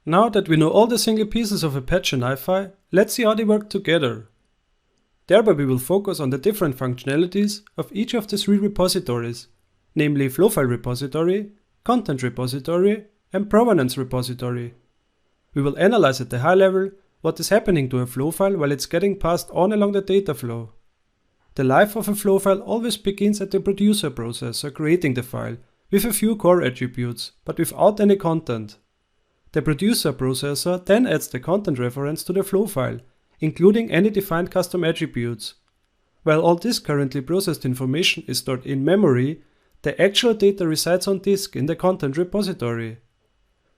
Now that we know all the single pieces of Apache NiFi, let's see how they work together. Thereby we will focus on the different functionalities of each of the three repositories, namely FlowFile repository, content repository, and provenance repository. We will analyze at the high level what is happening to a flow file while it's getting passed on along the data flow. The life of a flow file always begins at the producer processor creating the file with a few core attributes, but without any content. The producer processor then adds the content reference to the flow file, including any defined custom attributes. While all this currently processed information is stored in memory, the actual data resides on disk in the content repository.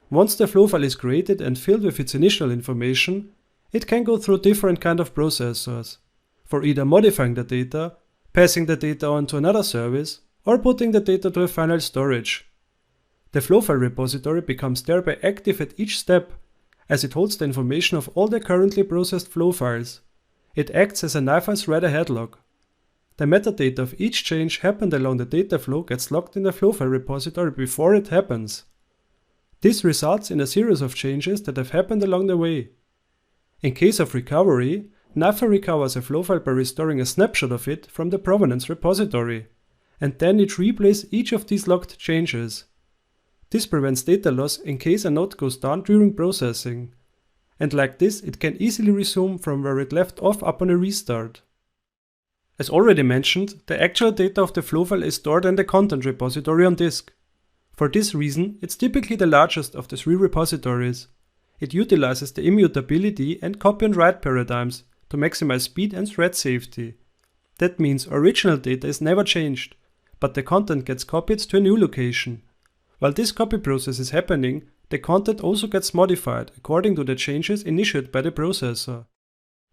Once the flow file is created and filled with its initial information, it can go through different kind of processors, for either modifying the data, passing the data on to another service, or putting the data to a final storage. The FlowFile repository becomes thereby active at each step, as it holds the information of all the currently processed flow files. It acts as a NiFi's read-ahead log. The metadata of each change happened along the data flow gets logged in the FlowFile repository before it happens. This results in a series of changes that have happened along the way. In case of recovery, NiFi recovers a flow file by restoring a snapshot of it from the provenance repository, and then it replays each of these logged changes. This prevents data loss in case a node goes down during processing, and like this it can easily resume from where it left off upon a restart. As already mentioned, the actual data of the flow file is stored in the content repository on disk. For this reason, it's typically the largest of the three repositories. It utilizes the immutability and copy and write paradigms to maximize speed and thread safety. That means original data is never changed, but the content gets copied to a new location. While this copy process is happening, the content also gets modified according to the changes initiated by the processor.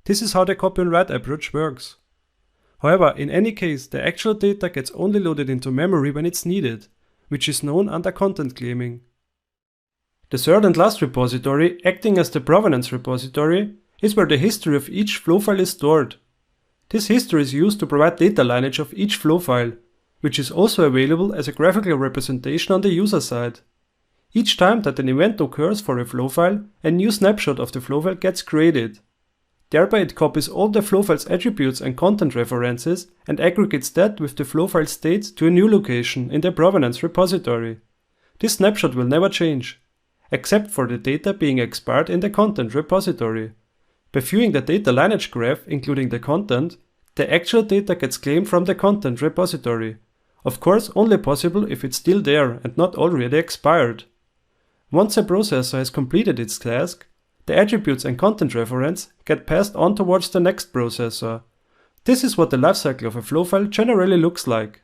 This is how the copy and write approach works. However, in any case, the actual data gets only loaded into memory when it's needed, which is known under content claiming. The third and last repository, acting as the provenance repository, is where the history of each flow file is stored. This history is used to provide data lineage of each flow file, which is also available as a graphical representation on the user side. Each time that an event occurs for a flow file, a new snapshot of the flow file gets created. Thereby it copies all the flow file's attributes and content references and aggregates that with the flow file state to a new location in the provenance repository. This snapshot will never change, except for the data being expired in the content repository. By viewing the data lineage graph, including the content, the actual data gets claimed from the content repository. Of course, only possible if it's still there and not already expired. Once a processor has completed its task, the attributes and content reference get passed on towards the next processor. This is what the lifecycle of a flow file generally looks like.